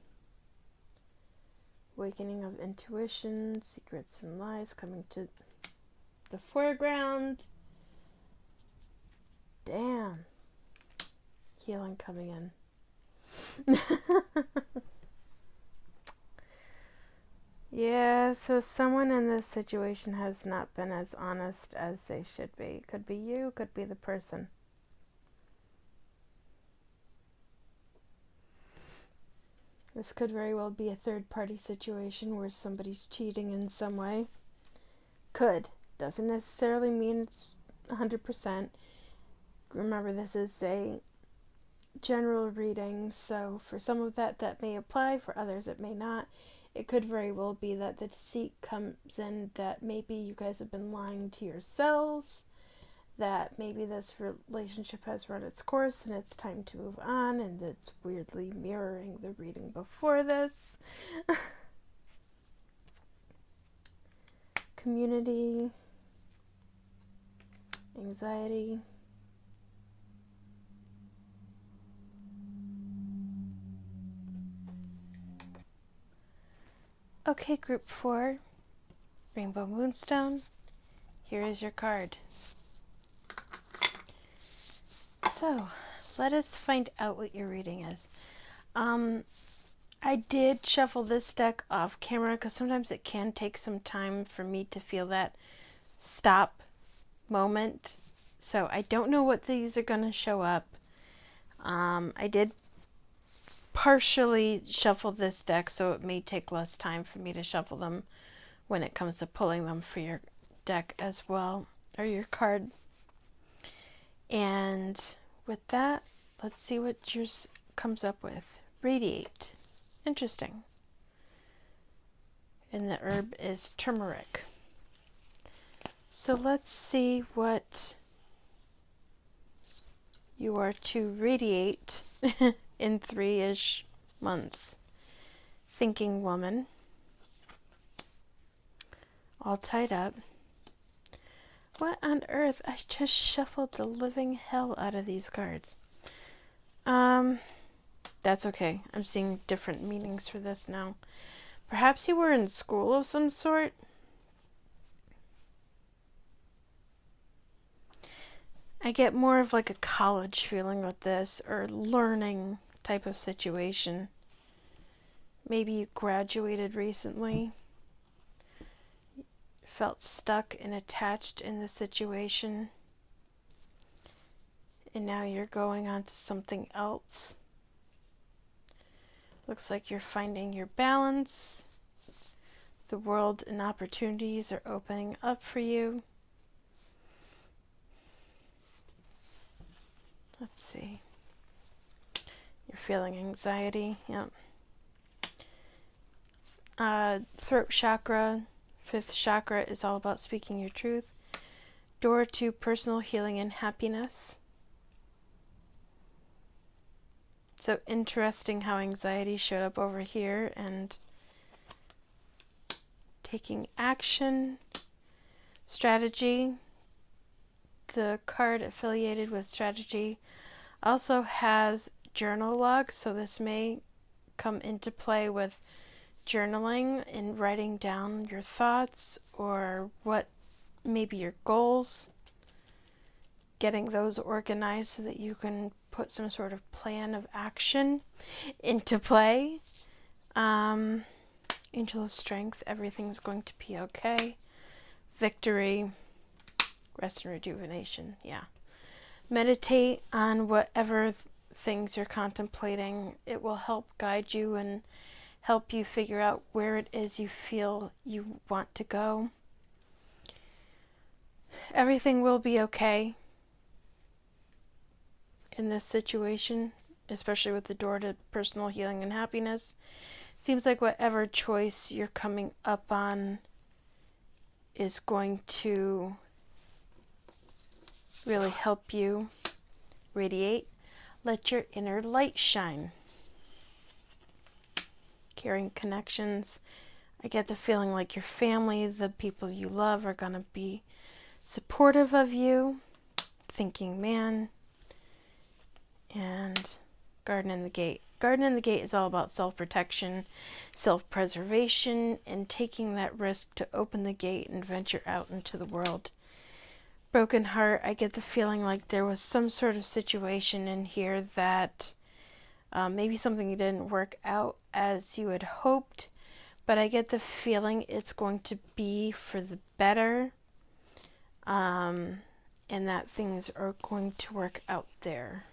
Awakening of intuition, secrets and lies coming to the foreground. Damn. Healing coming in. Yeah, so someone in this situation has not been as honest as they should be. Could be you, could be the person. This could very well be a third-party situation where somebody's cheating in some way. Could. Doesn't necessarily mean it's 100%. Remember, this is a general reading, so for some of that may apply, for others it may not. It could very well be that the deceit comes in that maybe you guys have been lying to yourselves, that maybe this relationship has run its course and it's time to move on, and it's weirdly mirroring the reading before this. Community, anxiety. Okay, group 4, Rainbow Moonstone, here is your card. So, let us find out what your reading is. I did shuffle this deck off camera because sometimes it can take some time for me to feel that stop moment. So I don't know what these are going to show up. I did partially shuffle this deck, so it may take less time for me to shuffle them when it comes to pulling them for your deck as well, or your card. And with that, let's see what your comes up with? Radiate. Interesting. And the herb is turmeric. So let's see what you are to radiate in 3-ish months. Thinking woman. All tied up. What on earth? I just shuffled the living hell out of these cards. That's okay. I'm seeing different meanings for this now. Perhaps you were in school of some sort? I get more of like a college feeling with this, or learning type of situation. Maybe you graduated recently, felt stuck and attached in the situation, and now you're going on to something else. Looks like you're finding your balance. The world and opportunities are opening up for you. Let's see. You're feeling anxiety. Yep. Throat chakra, 5th chakra, is all about speaking your truth. Door to personal healing and happiness. So interesting how anxiety showed up over here, and taking action. Strategy. The card affiliated with strategy also has journal log, so this may come into play with journaling and writing down your thoughts, or what maybe your goals, getting those organized so that you can put some sort of plan of action into play. Angel of strength, everything's going to be okay. Victory, rest and rejuvenation, yeah. Meditate on whatever things you're contemplating. It will help guide you and help you figure out where it is you feel you want to go. Everything will be okay in this situation, especially with the door to personal healing and happiness. Seems like whatever choice you're coming up on is going to really help you radiate. Let your inner light shine. Caring connections. I get the feeling like your family, the people you love, are going to be supportive of you. Thinking man. And Garden in the Gate. Garden in the Gate is all about self-protection, self-preservation, and taking that risk to open the gate and venture out into the world. Broken heart, I get the feeling like there was some sort of situation in here that maybe something didn't work out as you had hoped, but I get the feeling it's going to be for the better, and that things are going to work out there.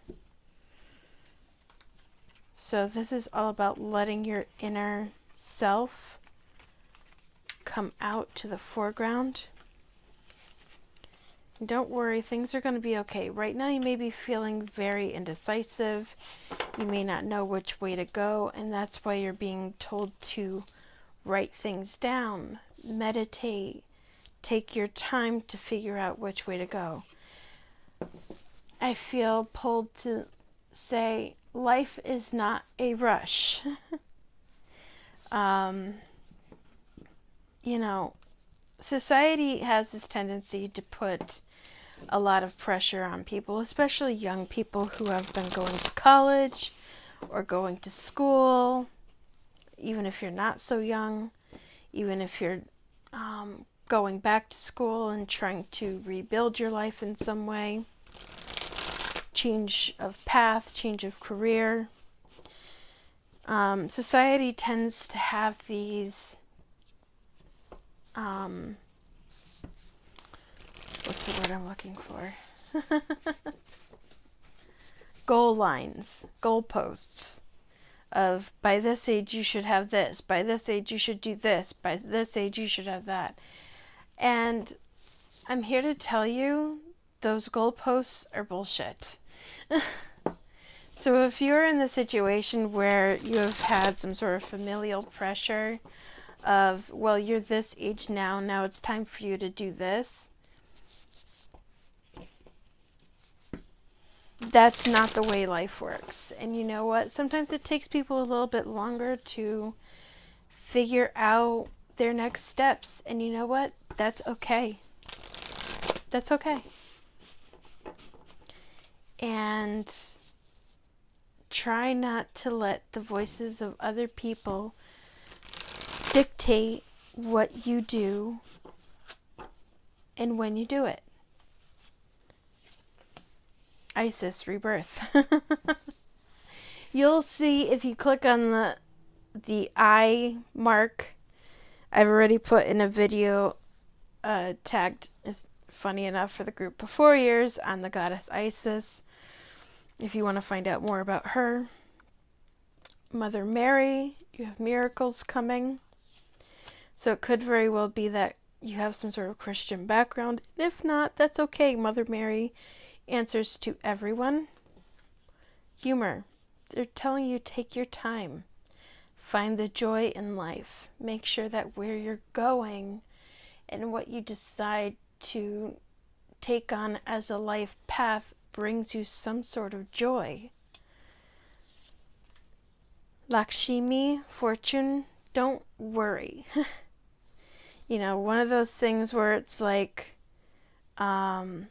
So this is all about letting your inner self come out to the foreground. And don't worry, things are going to be okay. Right now you may be feeling very indecisive. You may not know which way to go, and that's why you're being told to write things down, meditate, take your time to figure out which way to go. I feel pulled to say, life is not a rush. You know, society has this tendency to put a lot of pressure on people, especially young people who have been going to college or going to school, even if you're not so young, even if you're going back to school and trying to rebuild your life in some way. Change of path, change of career. Society tends to have these what's the word I'm looking for? Goal lines, goalposts of, by this age you should have this, by this age you should do this, by this age you should have that. And I'm here to tell you those goalposts are bullshit. So if you're in the situation where you have had some sort of familial pressure of, well, you're this age now it's time for you to do this, that's not the way life works. And you know what? Sometimes it takes people a little bit longer to figure out their next steps. And you know what? That's okay. That's okay. And try not to let the voices of other people dictate what you do and when you do it. Isis Rebirth. You'll see if you click on the eye mark. I've already put in a video tagged, is funny enough, for the group before years on the goddess Isis. If you want to find out more about her. Mother Mary, you have miracles coming. So it could very well be that you have some sort of Christian background. If not, that's okay. Mother Mary answers to everyone. Humor. They're telling you, take your time. Find the joy in life. Make sure that where you're going and what you decide to take on as a life path brings you some sort of joy. Lakshmi, fortune, don't worry. You know, one of those things where it's like, well,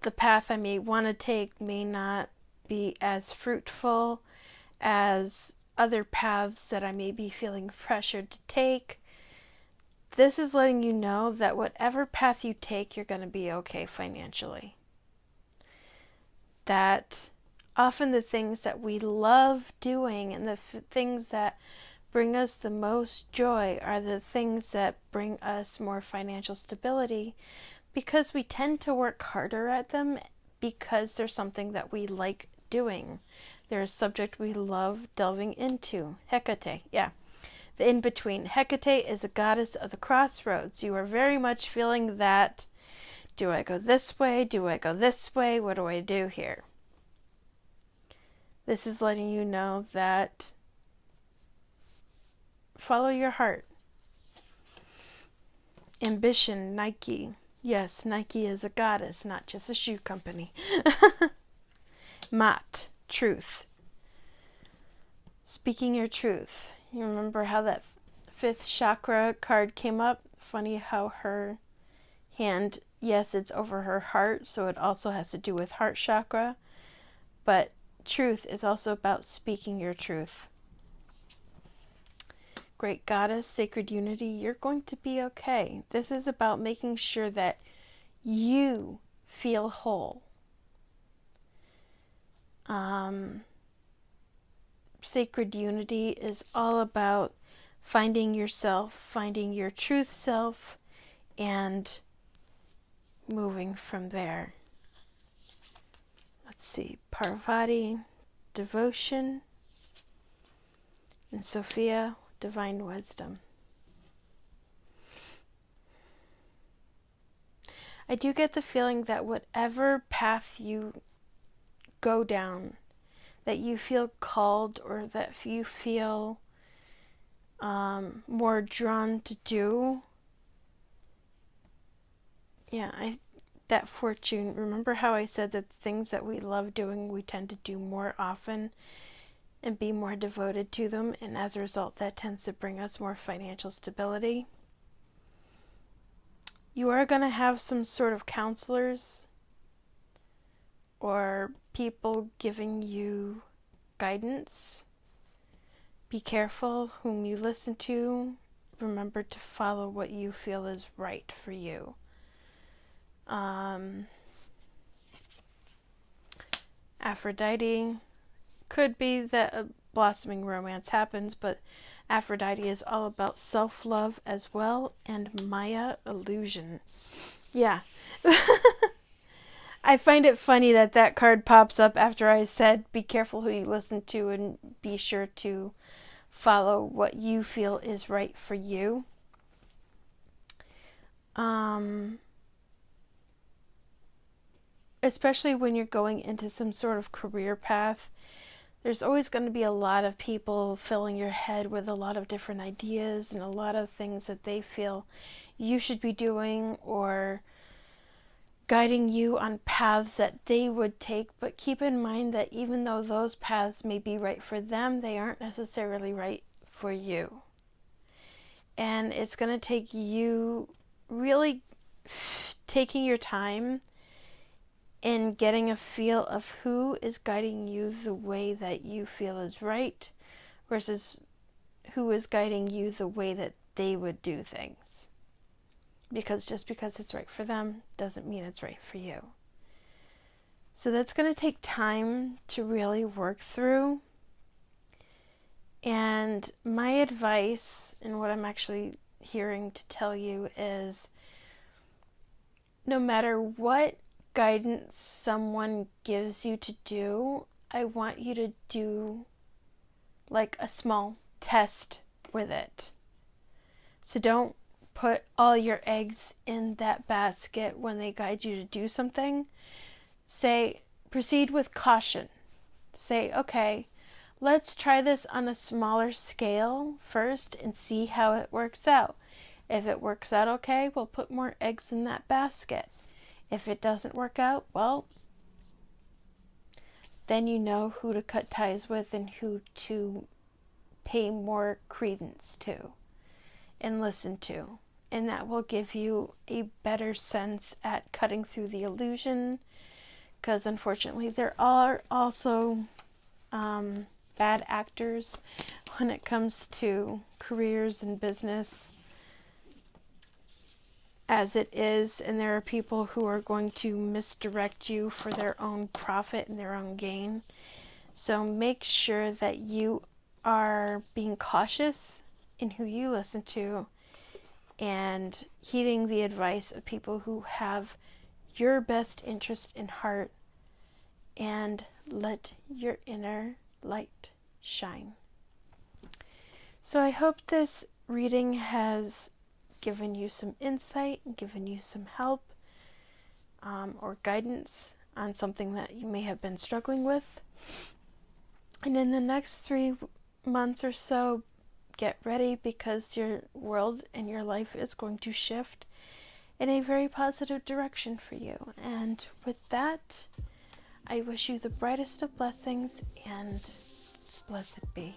the path I may want to take may not be as fruitful as other paths that I may be feeling pressured to take. This is letting you know that whatever path you take, you're going to be okay financially. That often the things that we love doing and the things that bring us the most joy are the things that bring us more financial stability, because we tend to work harder at them because there's something that we like doing. There's a subject we love delving into. Hecate, yeah. The in-between. Hecate is a goddess of the crossroads. You are very much feeling that, do I go this way? Do I go this way? What do I do here? This is letting you know that follow your heart. Ambition, Nike. Yes, Nike is a goddess, not just a shoe company. Mat, truth. Speaking your truth. You remember how that fifth chakra card came up? Funny how her hand, yes, it's over her heart, so it also has to do with heart chakra. But truth is also about speaking your truth. Great goddess, sacred unity, you're going to be okay. This is about making sure that you feel whole. Sacred unity is all about finding yourself, finding your truth self, and moving from there. Let's see, Parvati, devotion, and Sophia, divine wisdom. I do get the feeling that whatever path you go down, that you feel called or that you feel more drawn to do, that fortune, remember how I said that things that we love doing, we tend to do more often and be more devoted to them, and as a result, that tends to bring us more financial stability. You are going to have some sort of counselors or people giving you guidance. Be careful whom you listen to. Remember to follow what you feel is right for you. Aphrodite, could be that a blossoming romance happens, but Aphrodite is all about self-love as well, and Maya, illusion. Yeah. I find it funny that that card pops up after I said be careful who you listen to and be sure to follow what you feel is right for you. especially when you're going into some sort of career path, there's always going to be a lot of people filling your head with a lot of different ideas and a lot of things that they feel you should be doing, or guiding you on paths that they would take. But keep in mind that even though those paths may be right for them, they aren't necessarily right for you. And it's going to take you really taking your time and getting a feel of who is guiding you the way that you feel is right versus who is guiding you the way that they would do things. Because just because it's right for them doesn't mean it's right for you. So that's going to take time to really work through. And my advice, and what I'm actually hearing to tell you, is no matter what guidance someone gives you to do, I want you to do like a small test with it. So don't put all your eggs in that basket when they guide you to do something. Say, proceed with caution. Say, okay, let's try this on a smaller scale first and see how it works out. If it works out okay, we'll put more eggs in that basket. If it doesn't work out, well, then you know who to cut ties with and who to pay more credence to and listen to. And that will give you a better sense at cutting through the illusion, because unfortunately there are also bad actors when it comes to careers and business as it is, and there are people who are going to misdirect you for their own profit and their own gain. So make sure that you are being cautious in who you listen to and heeding the advice of people who have your best interest in heart, and let your inner light shine. So I hope this reading has given you some insight and given you some help or guidance on something that you may have been struggling with. And in the next 3 months or so, get ready, because your world and your life is going to shift in a very positive direction for you. And with that, I wish you the brightest of blessings, and blessed be.